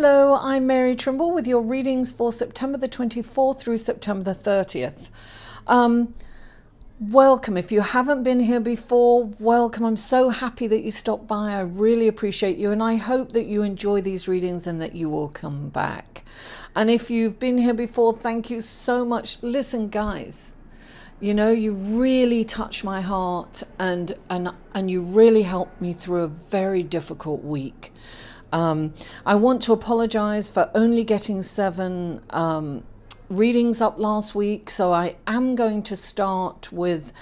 Hello, I'm Mary Trimble with your readings for September the 24th through September the 30th. Welcome. If you haven't been here before, welcome. I'm so happy that you stopped by. I really appreciate you, and I hope that you enjoy these readings and that you will come back. And if you've been here before, thank you so much. Listen, guys, you know, you really touch my heart and you really helped me through a very difficult week. I want to apologize for only getting 7 readings up last week, so I am going to start with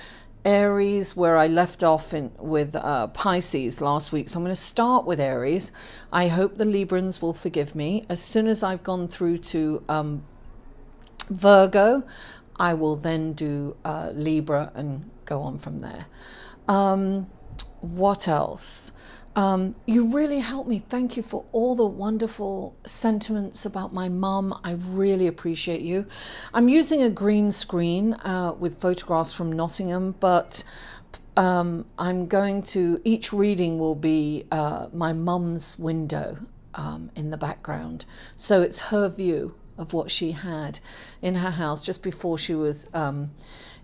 Aries where I left off with Pisces last week. So I'm going to start with Aries. I hope the Librans will forgive me. As soon as I've gone through to Virgo, I will then do Libra and go on from there. What else? You really helped me. Thank you for all the wonderful sentiments about my mum. I really appreciate you. I'm using a green screen with photographs from Nottingham, but I'm going to, each reading will be my mum's window in the background. So it's her view of what she had in her house just before she was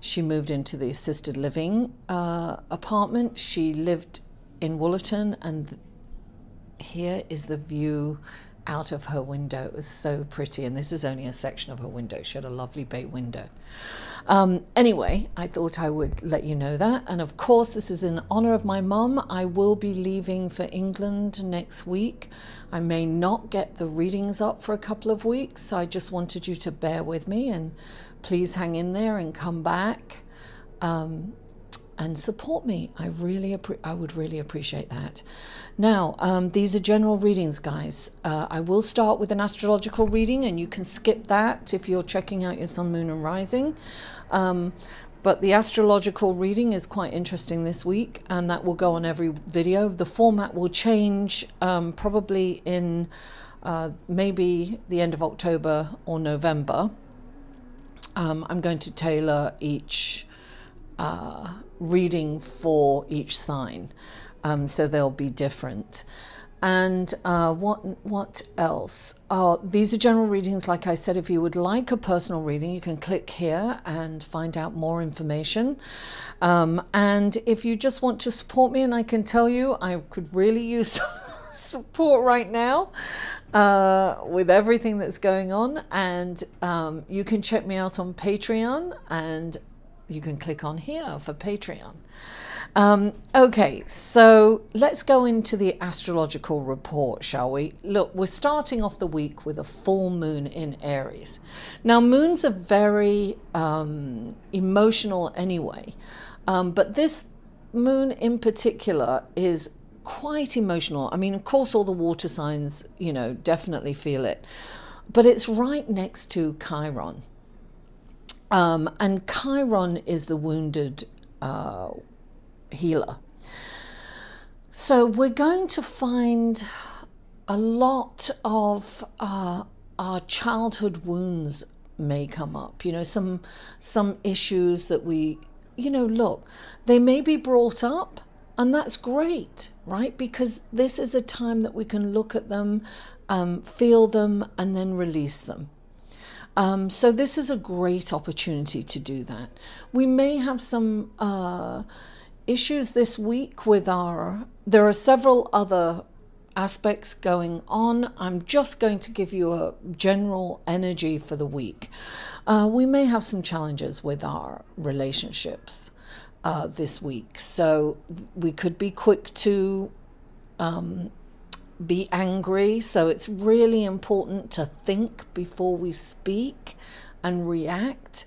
she moved into the assisted living apartment. She lived in Woollerton, and here is the view out of her window. It was so pretty, and this is only a section of her window. She had a lovely bay window. Anyway, I thought I would let you know that, and of course this is in honor of my mum. I will be leaving for England next week. I may not get the readings up for a couple of weeks, so I just wanted you to bear with me and please hang in there and come back and support me. I would really appreciate that. Now, these are general readings, guys. I will start with an astrological reading, and you can skip that if you're checking out your sun, moon, and rising. But the astrological reading is quite interesting this week, and that will go on every video. The format will change probably in maybe the end of October or November. I'm going to tailor each reading for each sign, so they'll be different. And what else? These are general readings. Like I said, if you would like a personal reading, you can click here and find out more information. And if you just want to support me, and I can tell you I could really use some support right now with everything that's going on, and you can check me out on Patreon, and you can click on here for Patreon. Okay, so let's go into the astrological report, shall we? Look, we're starting off the week with a full moon in Aries. Now, moons are very emotional anyway, but this moon in particular is quite emotional. I mean, of course, all the water signs, you know, definitely feel it, but it's right next to Chiron. And Chiron is the wounded healer. So we're going to find a lot of our childhood wounds may come up. You know, some issues that we, you know, look, they may be brought up, and that's great, right? Because this is a time that we can look at them, feel them, and then release them. So this is a great opportunity to do that. We may have some issues this week with there are several other aspects going on. I'm just going to give you a general energy for the week. We may have some challenges with our relationships this week. So we could be quick to be angry, so it's really important to think before we speak and react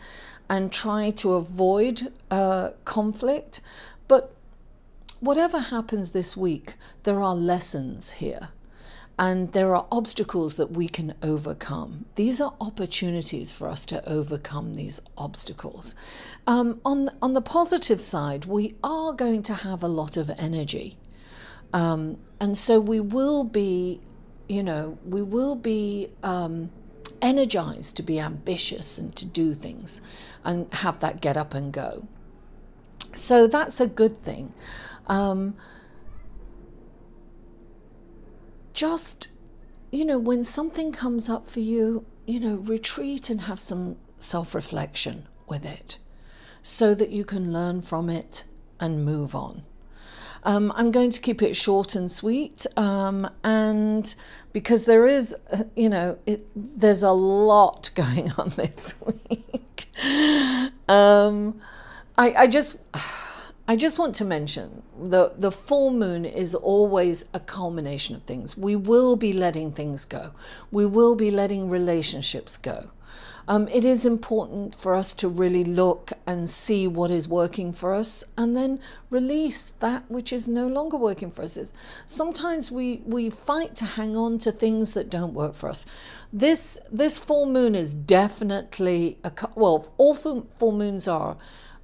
and try to avoid conflict. But whatever happens this week, there are lessons here, and there are obstacles that we can overcome. These are opportunities for us to overcome these obstacles. On the positive side, we are going to have a lot of energy. And so we will be, you know, energized to be ambitious and to do things and have that get up and go. So that's a good thing. Just you know, when something comes up for you, you know, retreat and have some self-reflection with it so that you can learn from it and move on. I'm going to keep it short and sweet, and because there is, you know, there's a lot going on this week. I just want to mention the full moon is always a culmination of things. We will be letting things go. We will be letting relationships go. It is important for us to really look and see what is working for us and then release that which is no longer working for us. Sometimes we fight to hang on to things that don't work for us. This full moon is definitely, all full moons are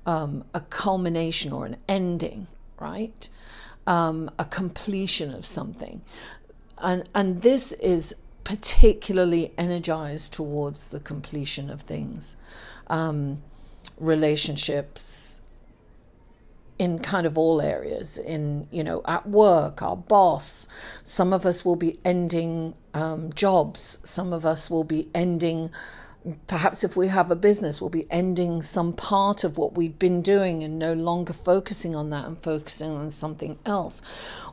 a culmination or an ending, right? A completion of something. And this is particularly energized towards the completion of things, relationships in kind of all areas, in, you know, at work, our boss. Some of us will be ending jobs. Some of us will be ending, perhaps if we have a business, we'll be ending some part of what we've been doing and no longer focusing on that and focusing on something else.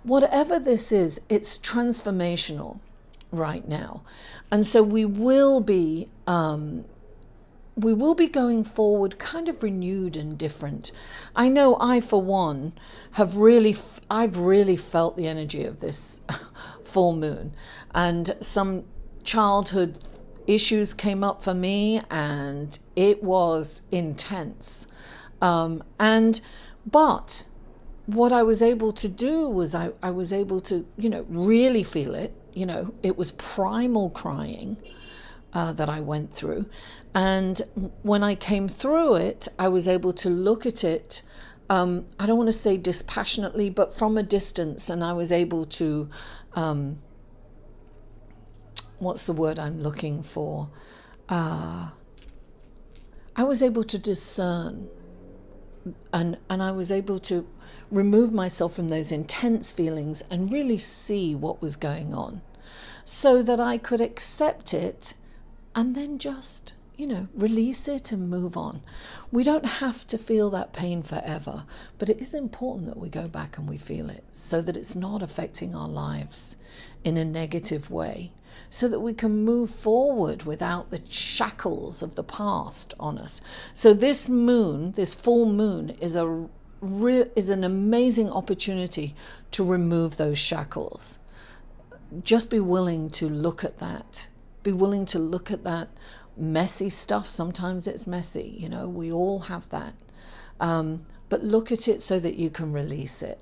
Whatever this is, it's transformational right now, and so we will be going forward kind of renewed and different. I know I, for one, I've really felt the energy of this full moon, and some childhood issues came up for me, and it was intense. But what I was able to do was I was able to, you know, really feel it. You know, it was primal crying that I went through. And when I came through it, I was able to look at it, I don't want to say dispassionately, but from a distance. And I was able to, what's the word I'm looking for? I was able to discern. And I was able to remove myself from those intense feelings and really see what was going on so that I could accept it and then just, you know, release it and move on. We don't have to feel that pain forever, but it is important that we go back and we feel it so that it's not affecting our lives in a negative way, so that we can move forward without the shackles of the past on us. So this moon, this full moon, is an amazing opportunity to remove those shackles. Just be willing to look at that. Be willing to look at that messy stuff. Sometimes it's messy, you know, we all have that. But look at it so that you can release it.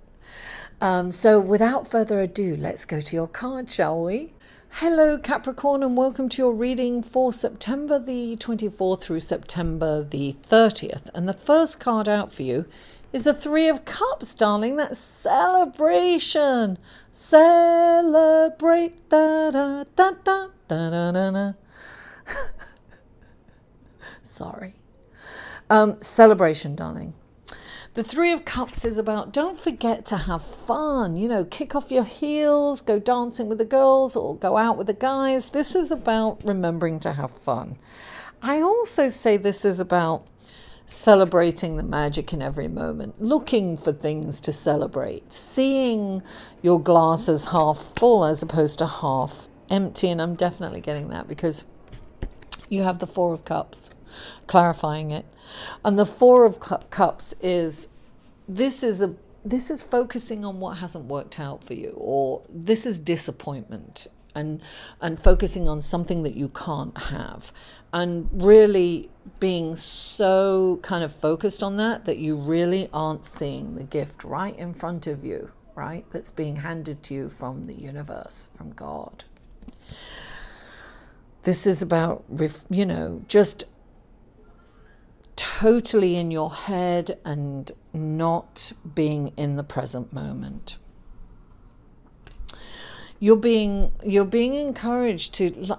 So without further ado, let's go to your card, shall we? Hello Capricorn, and welcome to your reading for September the 24th through September the 30th. And the first card out for you is the Three of Cups, darling. That's celebration. Celebrate. Da, da, da, da, da, da, da, da. Sorry. Celebration, darling. The Three of Cups is about, don't forget to have fun, you know, kick off your heels, go dancing with the girls or go out with the guys. This is about remembering to have fun. I also say this is about celebrating the magic in every moment, looking for things to celebrate, seeing your glass as half full as opposed to half empty. And I'm definitely getting that because you have the Four of Cups, clarifying it. And the Four of Cups is, this is focusing on what hasn't worked out for you, or this is disappointment and focusing on something that you can't have, and really being so kind of focused on that you really aren't seeing the gift right in front of you, right? That's being handed to you from the universe, from God. This is about, you know, just totally in your head and not being in the present moment. You're being encouraged to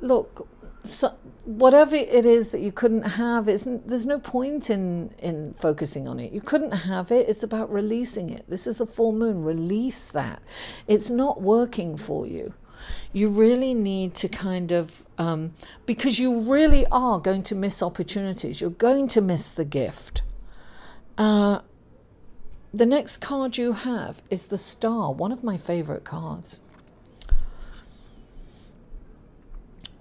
look. So whatever it is that you couldn't have, there's no point in focusing on it. You couldn't have it. It's about releasing it. This is the full moon. Release that. It's not working for you. You really need to kind of, because you really are going to miss opportunities. You're going to miss the gift. The next card you have is the Star, one of my favorite cards.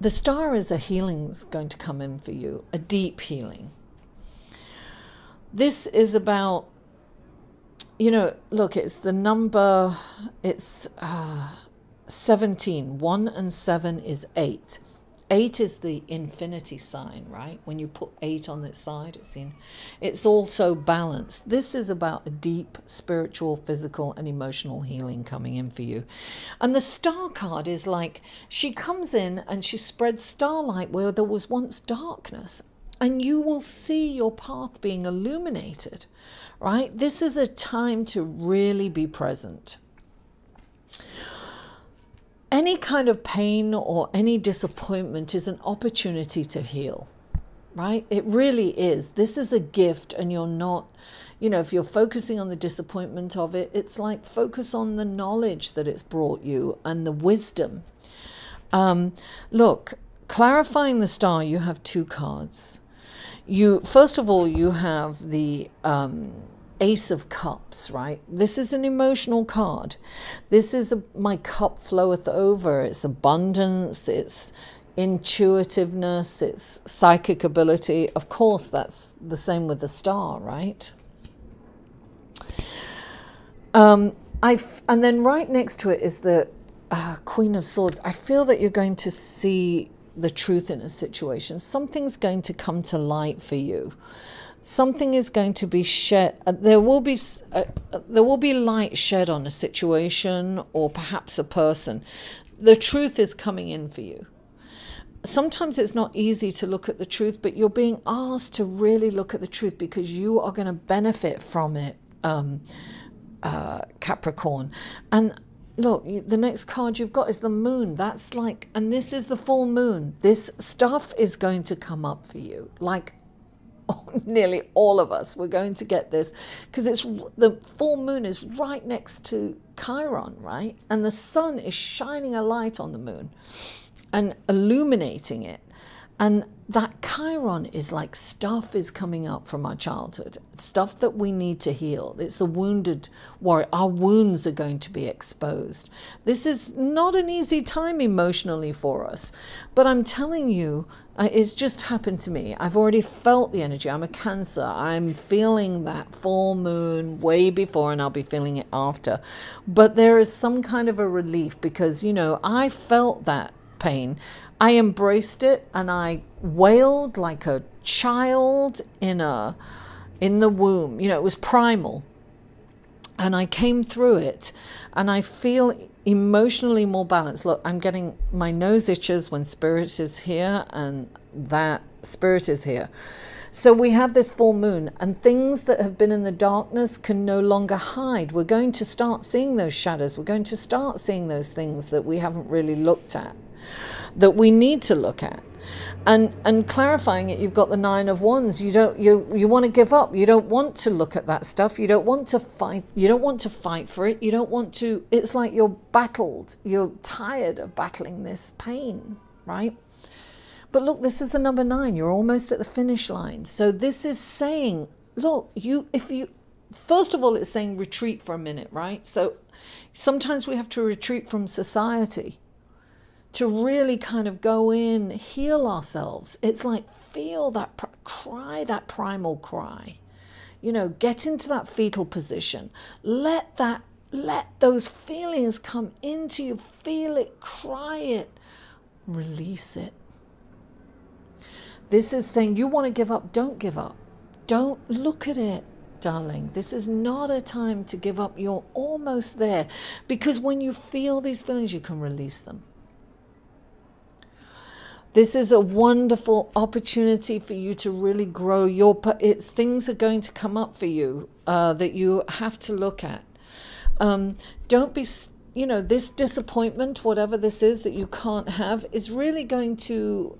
The Star is a healing's going to come in for you, a deep healing. This is about, you know, look, it's the number, it's 17. 1 and 7 is 8. 8 is the infinity sign, right? When you put 8 on its side, it's also balanced. This is about a deep spiritual, physical, and emotional healing coming in for you. And the Star card is like, she comes in and she spreads starlight where there was once darkness. And you will see your path being illuminated, right? This is a time to really be present. Any kind of pain or any disappointment is an opportunity to heal, right? It really is. This is a gift, and you're not, you know, if you're focusing on the disappointment of it, it's like focus on the knowledge that it's brought you and the wisdom. Look, clarifying the Star, you have 2 cards. First of all, you have the Ace of Cups, right? This is an emotional card. This is my cup floweth over. It's abundance, it's intuitiveness, it's psychic ability. Of course, that's the same with the Star, right? And then right next to it is the Queen of Swords. I feel that you're going to see the truth in a situation. Something's going to come to light for you. Something is going to be shed. There will be light shed on a situation or perhaps a person. The truth is coming in for you. Sometimes it's not easy to look at the truth, but you're being asked to really look at the truth because you are going to benefit from it, Capricorn. And look, the next card you've got is the Moon. That's like, and this is the full moon. This stuff is going to come up for you. Like, nearly all of us, we're going to get this because it's the full moon is right next to Chiron, right? And the sun is shining a light on the moon and illuminating it. And that Chiron is like stuff is coming up from our childhood, stuff that we need to heal. It's the wounded warrior. Our wounds are going to be exposed. This is not an easy time emotionally for us, but I'm telling you, it's just happened to me. I've already felt the energy. I'm a Cancer. I'm feeling that full moon way before, and I'll be feeling it after. But there is some kind of a relief because, you know, I felt that pain. I embraced it and I wailed like a child in the womb. You know, it was primal. And I came through it and I feel emotionally more balanced. Look, I'm getting, my nose itches when Spirit is here, and that Spirit is here. So we have this full moon, and things that have been in the darkness can no longer hide. We're going to start seeing those shadows. We're going to start seeing those things that we haven't really looked at, that we need to look at. And clarifying it, you've got the 9 of Wands. You want to give up. You don't want to look at that stuff. You don't want to fight. You don't want to fight for it. You don't want to, it's like you're tired of battling this pain, right? But look, this is the number 9. You're almost at the finish line. So this is saying, look, first of all, it's saying retreat for a minute, right? So sometimes we have to retreat from society to really kind of go in, heal ourselves. It's like feel that cry, that primal cry. You know, get into that fetal position. Let those feelings come into you. Feel it, cry it, release it. This is saying you want to give up, don't give up. Don't look at it, darling. This is not a time to give up. You're almost there. Because when you feel these feelings, you can release them. This is a wonderful opportunity for you to really grow things are going to come up for you that you have to look at. Don't be, you know, this disappointment, whatever this is that you can't have, is really going to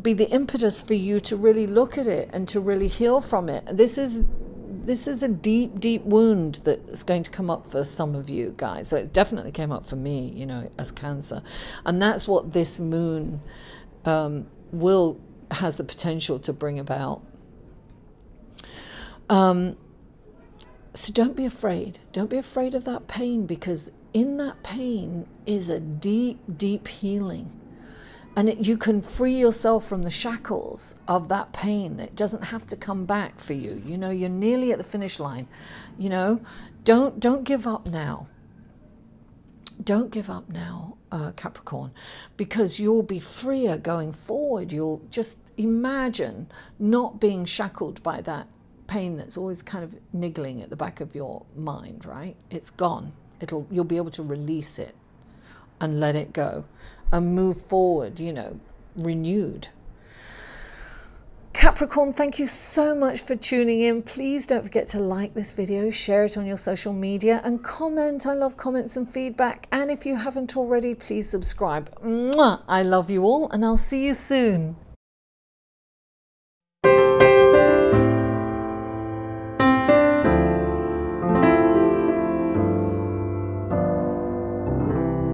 be the impetus for you to really look at it and to really heal from it. This is this is a deep, deep wound that's going to come up for some of you guys. So it definitely came up for me, you know, as Cancer. And that's what this moon has the potential to bring about. So don't be afraid. Don't be afraid of that pain, because in that pain is a deep, deep healing. And you can free yourself from the shackles of that pain. It doesn't have to come back for you. You know, you're nearly at the finish line. You know, don't give up now. Don't give up now, Capricorn, because you'll be freer going forward. You'll just imagine not being shackled by that pain that's always kind of niggling at the back of your mind, right? It's gone. You'll be able to release it and let it go and move forward, you know, renewed. Capricorn, thank you so much for tuning in. Please don't forget to like this video, share it on your social media, and comment. I love comments and feedback. And if you haven't already, please subscribe. Mwah! I love you all, and I'll see you soon.